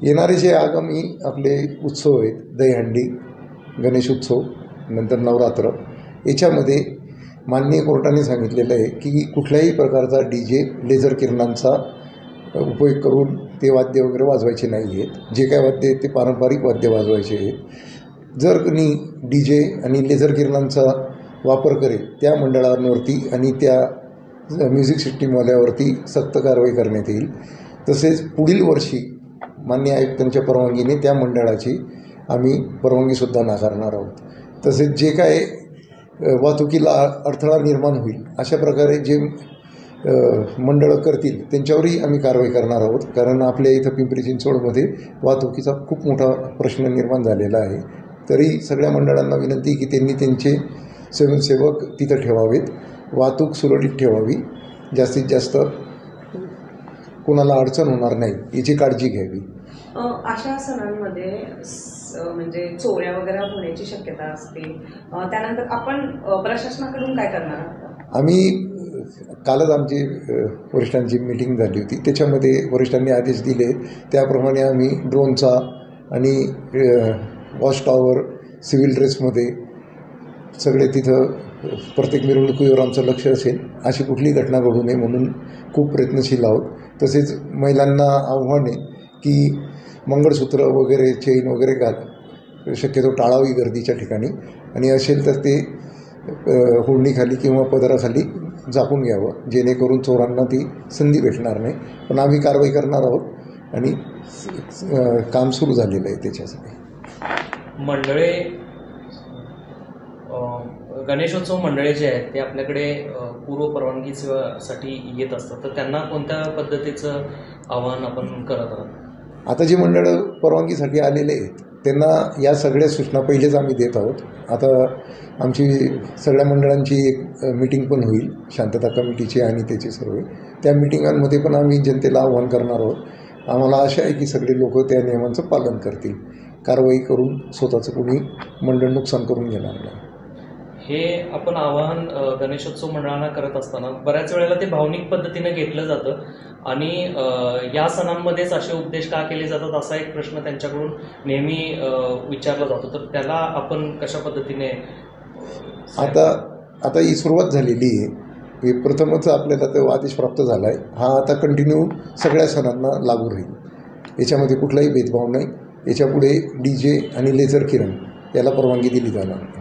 येणारे जे आगामी आपले उत्सव आहेत, दहीहंडी, गणेश उत्सव, नंतर नवरात्र, याच्यामध्ये माननीय कोर्टाने सांगितलेलं आहे की कुठल्याही प्रकारचा DJ लेझर किरणांचा उपयोग करून ते वाद्य वगैरे वाजवायचे नाही आहेत. जे काय वाद्य आहेत ते पारंपरिक वाद्य वाजवायचे आहेत. जर कोणी DJ आणि लेझर किरणांचा वापर करेल त्या मंडळांवरती आणि त्या म्युझिक सिस्टीमवाल्यावरती सक्त कारवाई करण्यात येईल. तसेच पुढील वर्षी माननीय आयुक्तांच्या परवानगीने त्या मंडळाची आम्ही परवानगीसुद्धा नाकारणार आहोत. तसेच जे काय वाहतुकीला अडथळा निर्माण होईल अशा प्रकारे जे मंडळं करतील त्यांच्यावरही आम्ही कारवाई करणार आहोत. कारण आपल्या इथं पिंपरी चिंचवडमध्ये वाहतुकीचा खूप मोठा प्रश्न निर्माण झालेला आहे. तरी सगळ्या मंडळांना विनंती की त्यांनी त्यांचे स्वयंसेवक तिथं ठेवावेत, वाहतूक सुरळीत ठेवावी, जास्तीत जास्त कोणाला अडचण होणार नाही याची काळजी घ्यावी. अशा सणांमध्ये म्हणजे चोऱ्या वगैरे होण्याची शक्यता असते, त्यानंतर आपण प्रशासनाकडून काय करणार आहात? आम्ही कालच आमची वरिष्ठांची मीटिंग झाली होती. त्याच्यामध्ये वरिष्ठांनी आदेश दिले त्याप्रमाणे आम्ही ड्रोनचा आणि वॉच टॉवर सिव्हिल ड्रेसमध्ये सगळे तिथं प्रत्येक मिरवणुकीवर आमचं लक्ष असेल. अशी कुठली घटना घडू नये म्हणून खूप प्रयत्नशील आहोत. तसेच महिलांना आव्हान आहे की मंगळसूत्र वगैरे चेन वगैरे शक्यतो टाळावी गर्दीच्या ठिकाणी, आणि असेल तर ते होडणीखाली किंवा पदराखाली झाकून घ्यावं जेणेकरून चोरांना ती संधी भेटणार नाही. पण आम्ही कारवाई करणार आहोत आणि काम सुरू झालेलं आहे त्याच्यासाठी. मंडळे गणेशोत्सव मंडळे जे आहेत ते आपल्याकडे पूर्व परवानगीसाठी येत असतात, तर त्यांना कोणत्या पद्धतीचं आवाहन आपण करत आहात? आता जे मंडळं परवानगीसाठी आलेले आहेत त्यांना या सगळ्या सूचना पहिलेच आम्ही देत आहोत. आता आमची सगळ्या मंडळांची एक मीटिंग पण होईल, शांतता कमिटीची आणि त्याचे सर्व. त्या मिटिंगांमध्ये पण आम्ही जनतेला आव्हान करणार आहोत. आम्हाला आशा आहे की सगळे लोक त्या नियमांचं पालन करतील, कारवाई करून स्वतःचं कोणी मंडळ नुकसान करून घेणार नाही. हे आपण आवाहन गणेशोत्सव मंडळांना करत असताना बऱ्याच वेळेला ते भावनिक पद्धतीनं घेतलं जातं आणि या सणांमध्येच असे उपदेश का केले जातात असा एक प्रश्न त्यांच्याकडून नेहमी विचारला जातो. तर त्याला आपण कशा पद्धतीने आता ही सुरुवात झालेली आहे. हे प्रथमच आपल्याला तो आदेश प्राप्त झाला आहे. हा आता कंटिन्यू सगळ्या सणांना लागू राहील. याच्यामध्ये कुठलाही भेदभाव नाही. याच्यापुढे DJ आणि लेझर किरण याला परवानगी दिली जाणार.